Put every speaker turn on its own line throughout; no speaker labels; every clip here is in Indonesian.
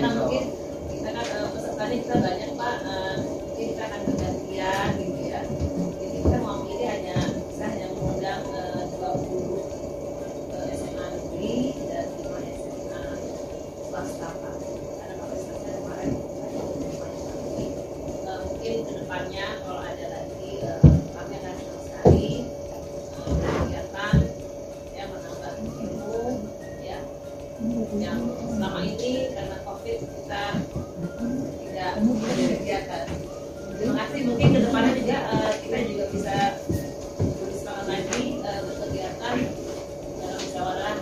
karena mungkin kita kan pesertanya kita banyak Pak, mungkin kita akan bergantian gitu ya. Jadi kita mau pilih hanya mengundang 20 SMA negeri dan 5 SMA swasta Pak. Karena kapasitasnya kemarin mungkin kedepannya kalau ada lagi kami akan senang sekali kegiatan yang menambah ilmu ya, yang selama ini karena COVID kita tidak ada kegiatan. Terima kasih, mungkin kedepannya juga kita juga bisa bersemangat lagi berkegiatan dalam musyawarah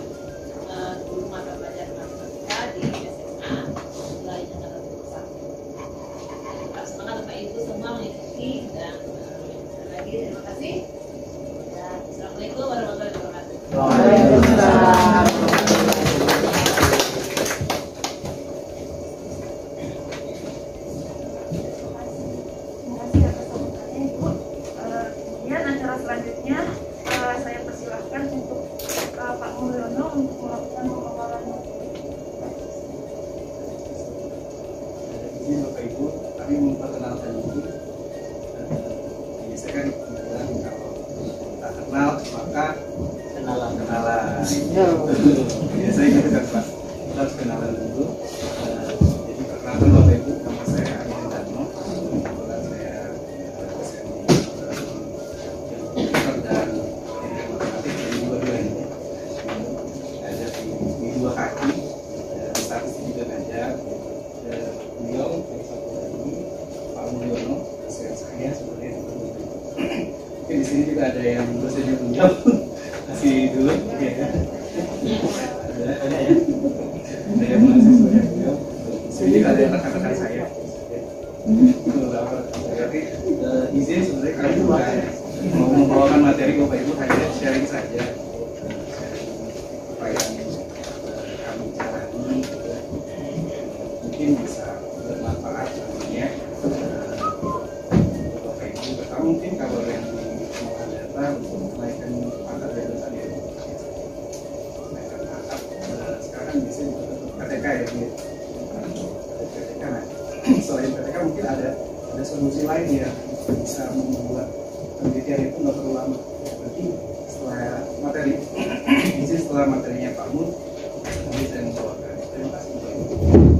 guru mata pelajaran matematika di SMA mulai Jakarta Pusat. Tetap semangat Bapak Ibu semua mengikuti dan sekali lagi terima kasih. Dan Assalamualaikum warahmatullahi wabarakatuh.
Waalaikumsalam.
Selanjutnya saya persilahkan untuk Pak Mulyono untuk melakukan pemaparan.
Izin Bapak Ibu, kami memperkenalkan diri. Biasanya kan kebetulan kalau tak kenal maka kenalan. Biasanya gitu kan Pak, kita harus kenalan dulu. Jadi perkenalkan Bapak Ibu, nama saya Amin Darno. Kebetulan saya dosen di dan matematik dari dua-duanya. Ada di dua kaki, statistik juga ngajar. Beliau yang satu lagi Pak Mulyono, dosen saya sebenarnya. Mungkin di sini juga ada yang dosennya beliau. Masih dulu, ya. Ada ya. Ada yang mahasiswa beliau. Sini ada yang rekan-rekan saya. Berarti izin sebenarnya kami juga mau membawakan materi Bapak Ibu hanya sharing saja. Apa yang kami jalani mungkin bisa bermanfaat nantinya untuk Bapak Ibu. Atau mungkin kalau yang mau data untuk menaikkan pangkat dari dosen ya, menaikkan pangkat. Sekarang biasanya untuk KTK ya, KTK. Nah, selain KTK mungkin ada solusi lain ya, bisa membuat penelitian itu nggak perlu lama. Nanti setelah materi, setelah materinya Pak Mun, nanti saya membawakan. Terima kasih Bapak Ibu.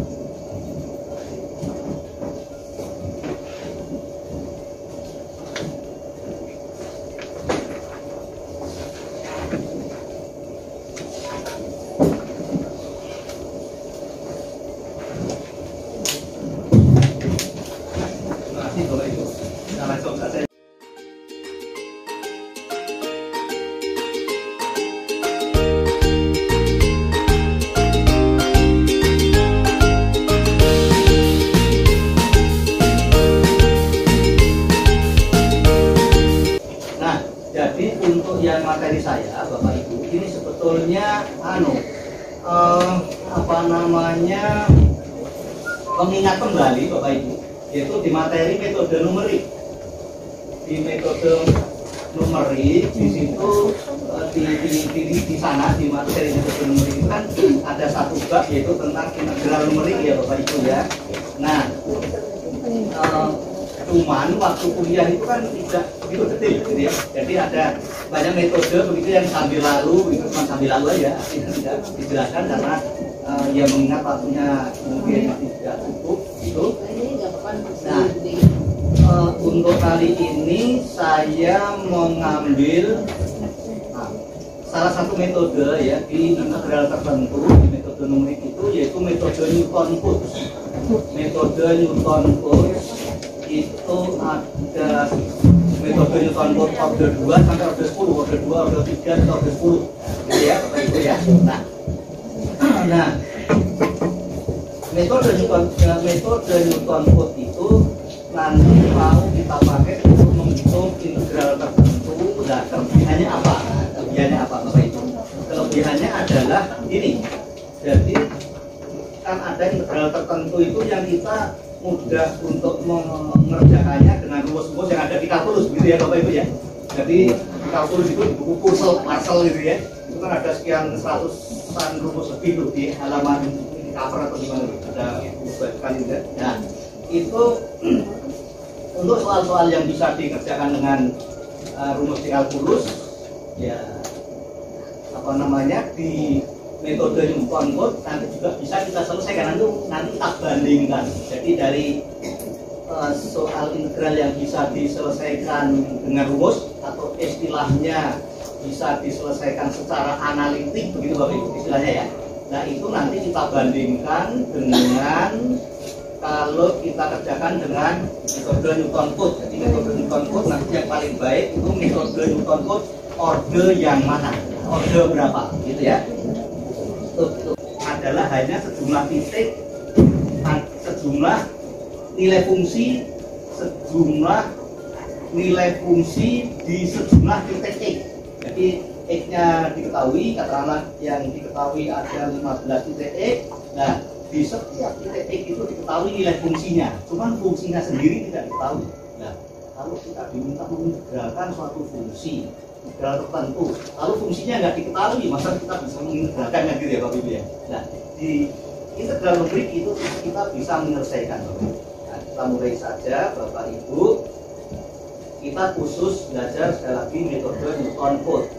Yang materi saya, Bapak Ibu, ini sebetulnya mengingat kembali Bapak Ibu, yaitu di materi metode numerik. Di metode numerik di situ di sana di materi metode numerik itu kan ada satu bab yaitu tentang integral numerik ya Bapak Ibu ya. Nah, cuman waktu kuliah itu kan tidak begitu detail gitu ya. Jadi ada banyak metode begitu yang sambil lalu, itu cuma sambil lalu aja, tidak dijelaskan karena ya mengingat waktunya mungkin tidak cukup itu. Nah, untuk kali ini saya mengambil salah satu metode ya di integral tertentu di metode numerik itu yaitu metode Newton-Cotes. Metode Newton-Cotes itu ada metode Newton-Cotes order 2 sampai order 10, order 2, order 3, dan order 10 gitu ya Bapak Ibu ya. Nah metode Newton-Cotes itu nanti mau kita pakai untuk menghitung integral tertentu. Nah, kelebihannya apa? Kelebihannya apa Bapak Ibu? Kelebihannya adalah ini. Jadi kan ada integral tertentu itu yang kita mudah untuk mengerjakannya dengan rumus-rumus yang ada di kalkulus gitu ya Bapak Ibu ya. Jadi di kalkulus itu di buku Parcel gitu ya, itu kan ada sekian 100-an rumus lebih tuh di halaman cover atau gimana, ada paling enggak. Nah, itu untuk soal-soal yang bisa dikerjakan dengan rumus di kalkulus, ya apa namanya, di metode Newton Code nanti juga bisa kita selesaikan, nanti kita bandingkan. Jadi dari soal integral yang bisa diselesaikan dengan rumus atau istilahnya bisa diselesaikan secara analitik, begitu Bapak Ibu istilahnya ya. Nah itu nanti kita bandingkan dengan kalau kita kerjakan dengan metode Newton Code. Jadi metode Newton Code nanti yang paling baik itu metode Newton Code orde yang mana, orde berapa, gitu ya. Itu adalah hanya sejumlah titik, sejumlah nilai fungsi, sejumlah nilai fungsi di sejumlah titik X. Jadi X-nya diketahui, katakanlah yang diketahui ada 15 titik X. Nah, di setiap titik X itu diketahui nilai fungsinya, cuman fungsinya sendiri tidak diketahui. Nah, kalau kita diminta mengintegralkan suatu fungsi integral tertentu, lalu fungsinya nggak diketahui, masa kita bisa mengintegralkannya gitu ya Bapak Ibu ya. Nah, di integral numerik itu kita bisa menyelesaikan Bapak Ibu. Nah, kita mulai saja Bapak Ibu. Kita khusus belajar sekali lagi metode Newton Code.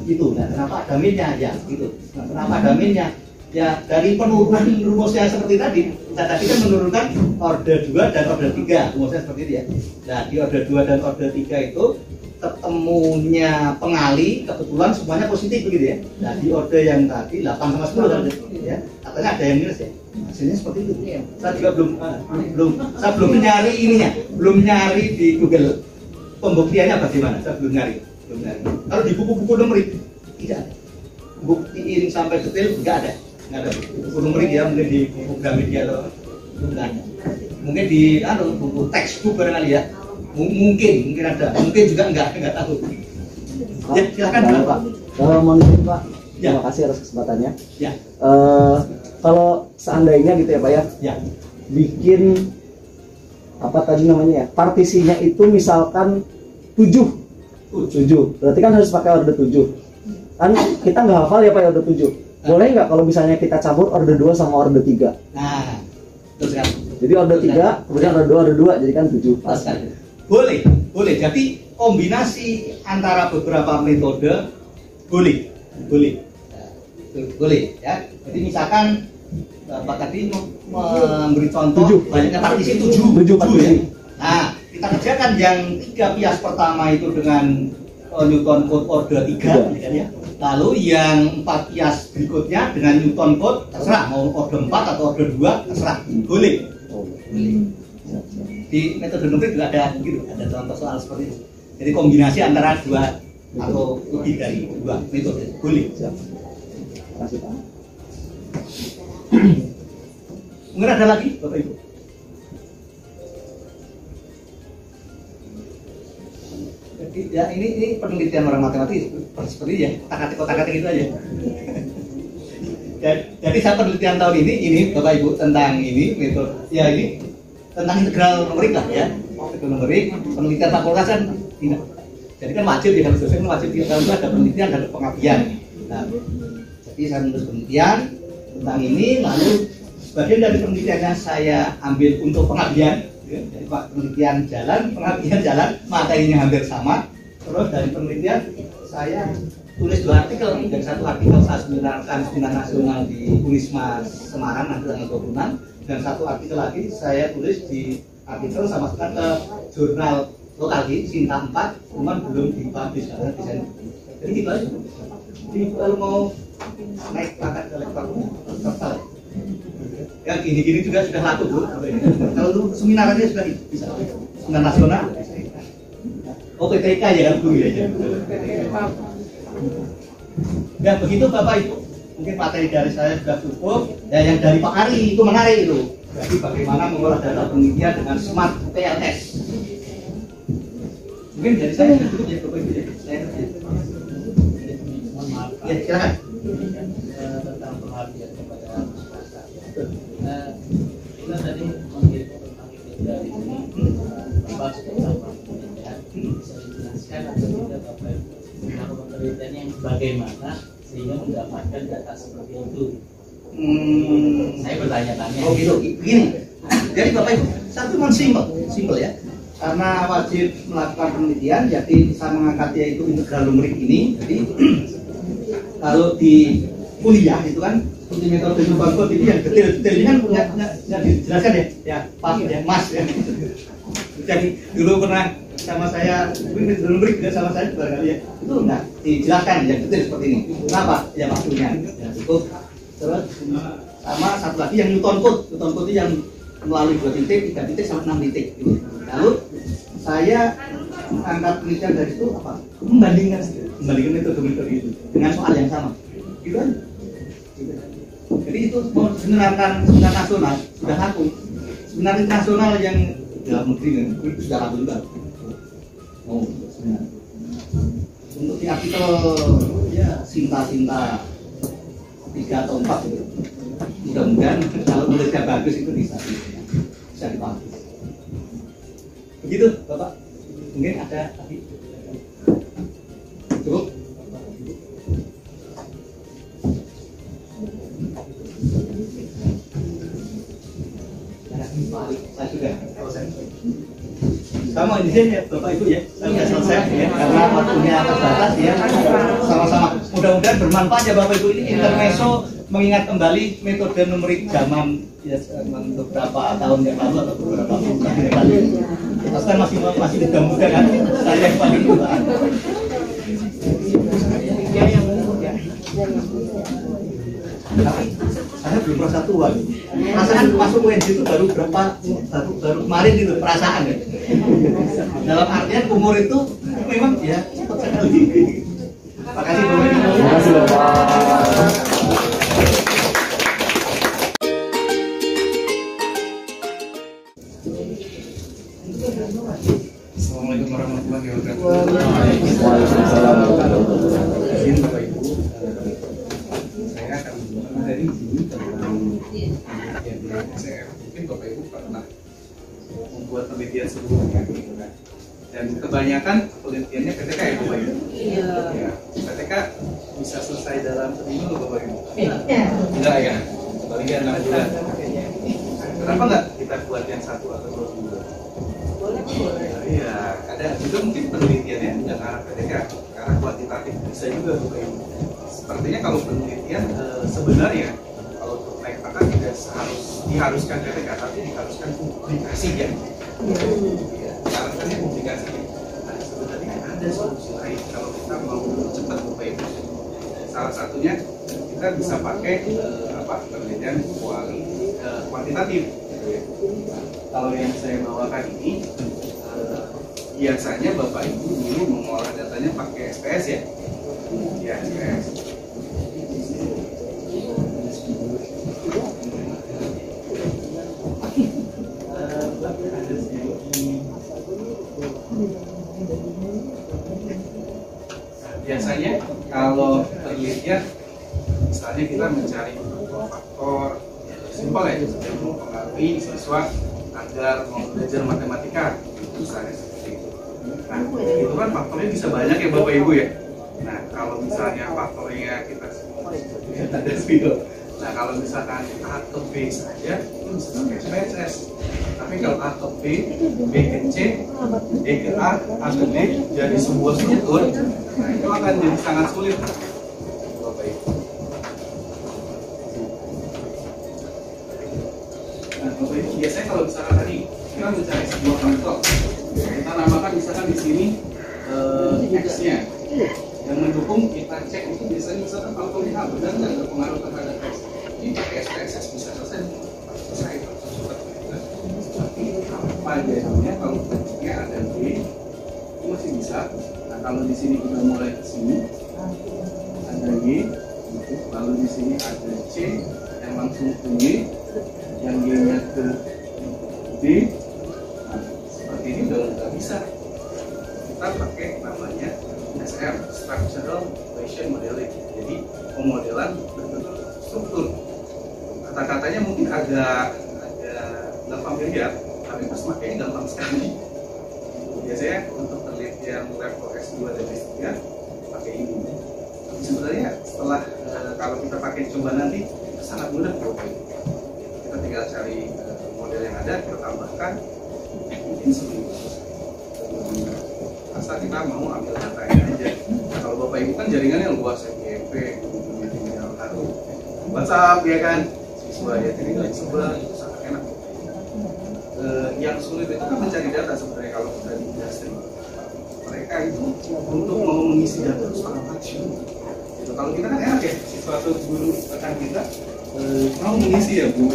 Itu. Nah, kenapa ada minnya? Ya, gitu. Nah, kenapa ada minnya? Ya, dari penurunan rumusnya seperti tadi. Kita tadi kan menurunkan order 2 dan order 3. Rumusnya seperti itu ya. Nah, di order 2 dan order 3 itu ketemunya pengali kebetulan semuanya positif begitu ya. Nah, di order yang tadi 8 sama 10 kan ya. Katanya ada yang minus ya. Hasilnya seperti itu. Saya juga belum nyari ininya, belum nyari di Google pembuktiannya bagaimana. Saya belum nyari. Kalau di buku-buku numerik tidak ada. Bukti iring sampai detail enggak ada. Enggak ada. Buku numerik ya, mungkin di buku Gramedia atau enggak ada. Mungkin di buku textbook barangkali ya. Mungkin ada. Mungkin juga enggak tahu. Ya, silakan Pak.
Kalau mau izin Pak,
Ya.
terima kasih atas kesempatannya.
Ya.
Kalau seandainya gitu ya Pak ya,
Ya.
bikin apa tadi namanya ya, partisinya itu misalkan 7, berarti kan harus pakai order 7. Kan kita nggak hafal ya Pak ya order 7. Boleh nggak kalau misalnya kita campur order 2 sama order 3?
Nah, betul sekali.
Jadi order 3, kemudian order 2, jadi kan 7.
Betul sekali. Boleh. Jadi kombinasi antara beberapa metode boleh ya. Jadi misalkan Bapak tadi memberi contoh banyaknya partisi 7 ya. Nah, kita kerjakan yang 3 bias pertama itu dengan Newton code order 3 ya. Lalu yang 4 bias berikutnya dengan Newton code terserah mau order 4 atau order 2 terserah. Boleh. Di metode numerik juga ada gitu, ada contoh soal seperti itu. Jadi kombinasi antara 2 atau lebih dari 2 metode boleh.
Terima kasih Pak.
Mungkin ada lagi Bapak Ibu? Jadi ya ini penelitian orang matematik seperti ya, kotak-katik gitu aja. Jadi saya penelitian tahun ini Bapak Ibu tentang ini metode ya ini tentang integral numerik lah ya. Integral numerik penelitian fakultas kan tidak. Jadi kan wajib ya kalau dosen wajib tiap tahun itu ada penelitian dan pengabdian. Nah, jadi saya menulis penelitian tentang ini, lalu sebagian dari penelitiannya saya ambil untuk pengabdian. Ya, jadi Pak penelitian jalan, pengabdian jalan, materinya hampir sama. Terus dari penelitian saya tulis 2 artikel, dan 1 artikel saya seminarkan seminar nasional di Unisma Semarang nanti tanggal 26, dan 1 artikel lagi saya tulis di artikel sama sekali ke jurnal lokal di Sinta 4, cuman belum dipublish karena desain. Jadi gitu aja. Jadi kalau mau naik pangkat ke lektor tertal ya gini-gini juga sudah laku Bu. Kalau seminar aja sudah bisa, seminar nasional oke TK ya kan guru ya. Ya begitu Bapak Ibu, mungkin materi dari saya sudah cukup. Ya yang dari Pak Ari itu menarik itu. Jadi bagaimana mengolah data penelitian dengan smart PLS. Mungkin dari saya sudah cukup ya Bapak Ibu ya. Ya silakan.
Tentang pengabdian kepada masyarakat. Kita tadi menghitung tentang integral ini, membahas tentang penelitian. Bisa dijelaskan atau tidak Bapak Ibu tentang penelitian yang bagaimana sehingga mendapatkan data seperti itu? Saya bertanya-tanya.
Oh gitu, begini. Jadi Bapak Ibu, satu memang simple ya. Karena wajib melakukan penelitian, jadi saya mengangkat yaitu integral numerik ini. Jadi kalau di kuliah itu kan seperti metode Newton code ini yang detail ini kan punya dijelaskan ya Pak ya Mas ya. Jadi dulu pernah sama saya, mungkin metode numerik juga sama saya barangkali ya. Itu enggak dijelaskan yang detail seperti ini. Kenapa? Ya waktunya. Ya cukup. Terus sama satu lagi yang Newton code itu yang melalui 2 titik, 3 titik sampai 6 titik. Lalu saya angkat penelitian dari itu apa? Membandingkan metode itu dengan soal yang sama. Gitu aja. Jadi itu mau sebenarkan seminar nasional sudah laku. Seminar internasional yang dalam negeri itu sudah laku juga. Oh, seminar. Untuk di artikel ya Sinta 3 atau 4 gitu. Mudah-mudahan kalau nulisnya bagus itu bisa dipakai. Begitu Bapak. Mungkin ada tadi. Cukup. Saya sudah selesai. sama izin ya Bapak Ibu ya, sudah selesai ya, karena waktunya terbatas ya. Sama-sama, mudah-mudahan bermanfaat ya Bapak Ibu. Ini intermezzo mengingat kembali metode numerik zaman ya beberapa tahun yang lalu atau beberapa bulan yang lalu. Mas kan masih muda-muda kan, saya yang paling tua. Saya belum merasa tua. Perasaan masuk UNJ itu baru kemarin itu perasaan ya. Dalam artian umur itu memang ya cepat sekali. Makasih Bapak Ibu.
Terima kasih Bapak.
Assalamualaikum warahmatullahi wabarakatuh.
Waalaikumsalam.
Izin Bapak Ibu, saya akan dari sini tentang penelitian di SCM. Mungkin Bapak Ibu pernah membuat penelitian sebelumnya, gitu kan? Dan kebanyakan penelitiannya PTK ya Bapak Ibu.
Iya.
Ya, PTK bisa selesai dalam seminggu Bapak Ibu. Enggak ya, paling 6 bulan. Kenapa enggak kita buat yang 1 atau 2 bulan? Iya, ada juga mungkin penelitiannya nggak ke arah PTK, ke arah kuantitatif bisa juga Bapak Ibu. Sepertinya kalau penelitian sebenarnya kalau untuk naik pangkat tidak diharuskan PTK, tapi diharuskan publikasi ya. Iya, diharuskannya publikasi. Nah, sebenarnya ada solusi lain kalau kita mau cepat Bapak Ibu. Salah satunya kita bisa pakai penelitian kuantitatif. Gitu ya. Kalau yang saya bawakan ini biasanya Bapak Ibu dulu mengolah datanya pakai SPS ya. Ya, SPS. Biasanya kalau penelitian misalnya kita mencari faktor simpel ya, yang mempengaruhi siswa agar mau belajar matematika, misalnya seperti itu. Nah, itu kan faktornya bisa banyak ya Bapak Ibu ya. Nah, kalau misalnya faktornya kita ada spidol. Nah, kalau misalkan A ke B saja, itu bisa pakai SPSS. Tapi kalau A ke B, B ke C, D ke A ke D, jadi sebuah struktur, nah itu akan jadi sangat sulit Bapak Ibu. Nah, Bapak Ibu, biasanya kalau misalkan tadi kita mencari sebuah faktor, kita namakan misalkan di sini X-nya. Yang mendukung kita cek itu biasanya misalkan faktornya A benar nggak berpengaruh terhadap X. Ini pakai SPSS bisa selesai. Tapi apa jadinya kalau bentuknya ada B itu masih bisa. Nah, kalau di sini kita mulai ke sini ada Y, gitu. Lalu di sini ada C yang langsung ke Y, yang Y-nya ke D. Nah, seperti ini udah nggak bisa. Kita pakai namanya SR, Structural Equation Modeling. Jadi pemodelan berbentuk struktur. Kata-katanya mungkin agak nggak familiar, tapi pas makanya gampang sekali. Biasanya untuk penelitian level S2 dan S3 pakai ini. Tapi sebenarnya setelah kalau kita pakai coba nanti itu sangat mudah kok. Kita tinggal cari model yang ada, kita tambahkan mungkin seminggu. Asal kita mau ambil datanya aja. Nah, kalau Bapak Ibu kan jaringannya luas, FGP, tinggal taruh WhatsApp ya kan, siswa ya tinggal sebelah, itu sangat enak. Yang sulit itu kan mencari data sebenarnya kalau kita di industri. Mereka itu untuk mau mengisi data harus pakai action. Gitu. Kalau kita kan enak ya, siswa atau guru rekan kita mau mengisi ya Bu.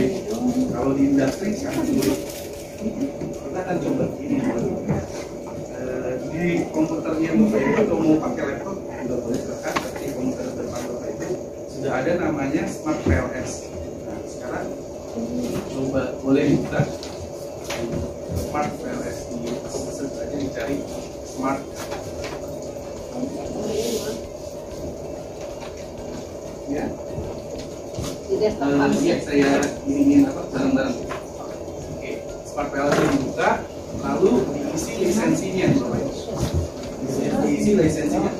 Kalau di industri sangat sulit. Kita akan coba ini. Di komputernya Bapak Ibu atau mau pakai laptop juga boleh silakan. Tapi komputer depan Bapak Ibu sudah ada namanya Smart PLS. Nah sekarang coba boleh dibuka Smart PLS di search aja dicari Smart. Ya. Ya saya ingin bareng-bareng. Oke, Smart PLS dibuka, lalu diisi lisensinya. Diisi lisensinya.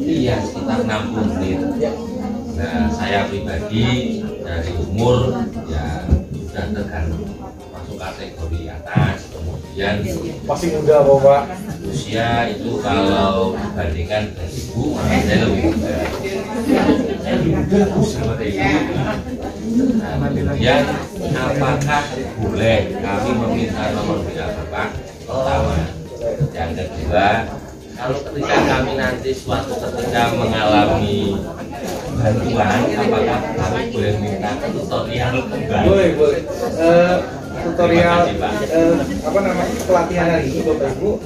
iya sekitar 60 menit. Nah, saya pribadi dari umur ya sudah tergantung masuk kategori atas, kemudian
Masih muda Bapak.
usia itu kalau dibandingkan dengan ibu saya lebih muda. Seperti itu. Nah, kemudian apakah boleh kami meminta nomor WA Bapak? Pertama, yang kedua, kalau ketika kami nanti suatu ketika mengalami bantuan, apakah kami boleh minta tutorial kembali?
Boleh. Tutorial apa namanya pelatihan hari ini Bapak Ibu,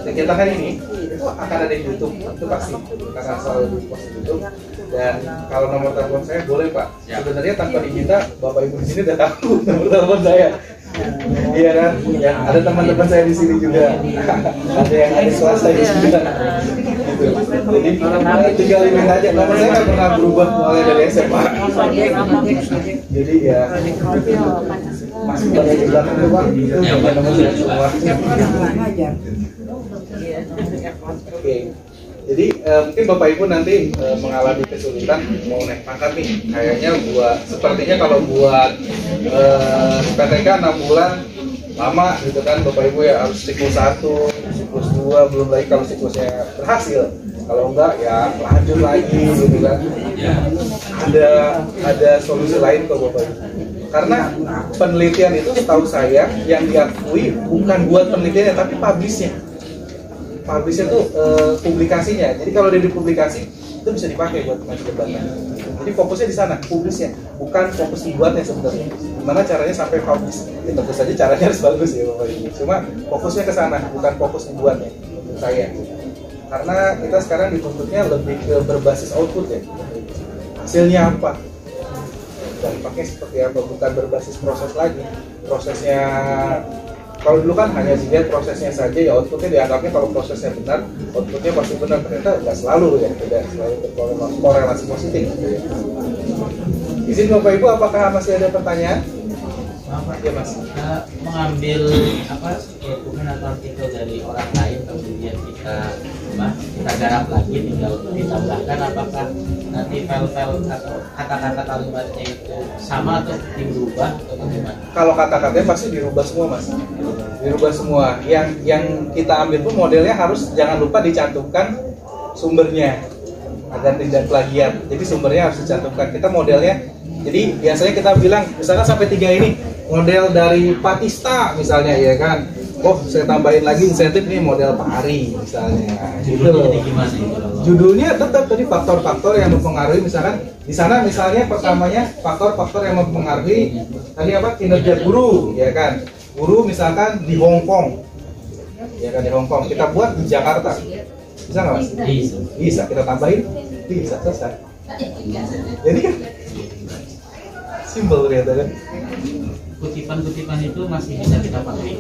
kegiatan hari ini itu akan ada di YouTube, itu pasti akan selalu dipost di YouTube. Dan kalau nomor telepon saya boleh Pak, sebenarnya tanpa diminta Bapak Ibu di sini udah tahu nomor telepon saya. Iya kan? Ya, ada teman-teman saya di sini juga. Ada yang ada swasta di sini. Gitu. Jadi tinggal email aja. Nomor saya nggak pernah berubah mulai dari SMA. Jadi ya masih banyak di belakang tuh Pak.
Ya, Pak.
Nomor saya semua. Oke. Jadi mungkin Bapak Ibu nanti mengalami kesulitan mau naik pangkat nih. Kayaknya sepertinya kalau buat PTK 6 bulan lama gitu kan Bapak Ibu ya, harus siklus 1, siklus 2, belum lagi kalau siklusnya berhasil. Kalau enggak ya lanjut lagi gitu kan. Ada solusi lain kok Bapak Ibu. Karena penelitian itu setahu saya yang diakui bukan buat penelitiannya tapi publishnya tuh publikasinya. Jadi kalau dia dipublikasi itu bisa dipakai buat maju jabatan. Jadi fokusnya di sana, publisnya, bukan fokus dibuatnya sebenarnya. Gimana caranya sampai publish? Ya, tentu saja caranya harus bagus ya Bapak Ibu. Cuma fokusnya ke sana, bukan fokus dibuatnya menurut saya. Karena kita sekarang dituntutnya lebih ke berbasis output ya. Hasilnya apa? Dampaknya seperti apa? Bukan berbasis proses lagi. Prosesnya kalau dulu kan hanya dilihat prosesnya saja ya, outputnya dianggapnya kalau prosesnya benar, outputnya pasti benar. Ternyata nggak selalu ya, tidak selalu berkorelasi positif. Izin Bapak Ibu, apakah masih ada pertanyaan? Ya Mas.
Mengambil dokumen atau artikel dari orang lain kemudian kita garap lagi, tinggal ditambahkan apakah nanti file-file atau kata-kata kalimatnya itu sama atau dirubah atau bagaimana?
Kalau kata-katanya pasti dirubah semua Mas. Dirubah semua. Yang kita ambil pun modelnya harus jangan lupa dicantumkan sumbernya agar tidak plagiat. Jadi sumbernya harus dicantumkan. Kita modelnya, jadi biasanya kita bilang misalnya sampai 3 ini model dari Patista misalnya ya kan. Oh, saya tambahin lagi insentif nih model Pak Ari misalnya. Gitu loh. Judulnya tetap tadi faktor-faktor yang mempengaruhi, misalkan di sana misalnya pertamanya faktor-faktor yang mempengaruhi tadi apa, kinerja guru ya kan. Guru misalkan di Hong Kong. Ya kan, di Hong Kong. Kita buat di Jakarta. Bisa nggak Mas? Bisa, kita tambahin. Bisa, selesai. Jadi kan simpel ternyata kan.
Kutipan-kutipan itu masih bisa kita pakai.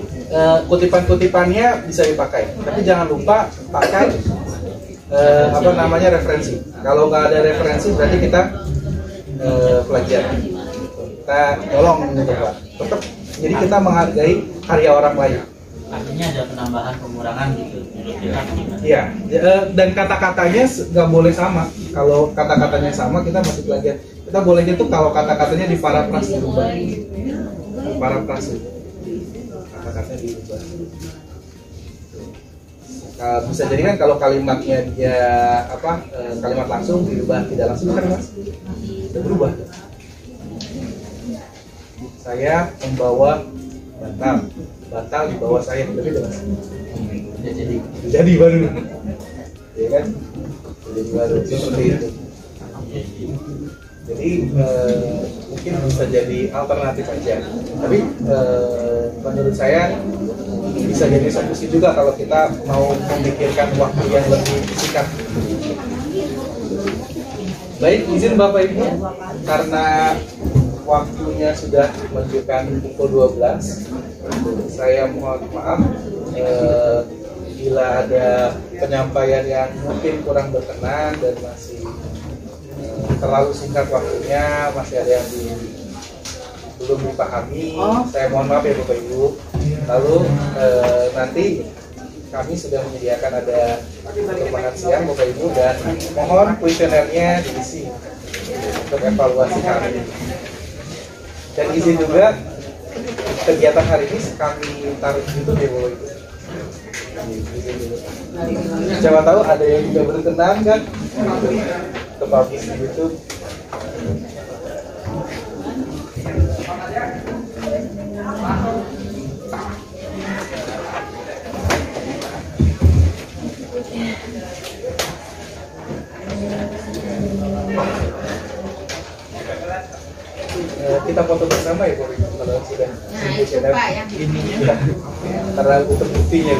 Kutipan-kutipannya bisa dipakai, tapi jangan lupa pakai referensi. Kalau nggak ada referensi berarti kita plagiat. Kita tolong gitu Pak. Tetap, jadi kita menghargai karya orang lain.
Artinya ada penambahan pengurangan gitu.
Iya, dan kata-katanya nggak boleh sama. Kalau kata-katanya sama kita masih plagiat. Kita bolehnya tuh kalau kata-katanya diparafrase dirubah. Parafrase, kata-katanya dirubah. Bisa jadi kan kalau kalimatnya dia kalimat langsung dirubah tidak langsung kan Mas? Bisa berubah. Saya membawa batal di bawah saya, berbeda Mas. Jadi baru, ya kan? Jadi baru seperti itu. Jadi mungkin bisa jadi alternatif aja. Tapi menurut saya bisa jadi solusi juga kalau kita mau memikirkan waktu yang lebih singkat. Baik, izin Bapak Ibu, karena waktunya sudah menunjukkan pukul 12, saya mohon maaf bila ada penyampaian yang mungkin kurang berkenan dan masih terlalu singkat waktunya, masih ada yang belum dipahami, saya mohon maaf ya Bapak Ibu. Lalu nanti kami sudah menyediakan ada untuk makan siang Bapak Ibu, dan mohon kuesionernya diisi untuk evaluasi kami. Dan izin juga kegiatan hari ini kami taruh di YouTube ya Bapak Ibu. Siapa tahu ada yang juga berkenan kan ke publish di YouTube. Kita foto bersama ya Bapak Ibu kalau sudah.
Nah itu Pak yang
ininya karena untuk buktinya.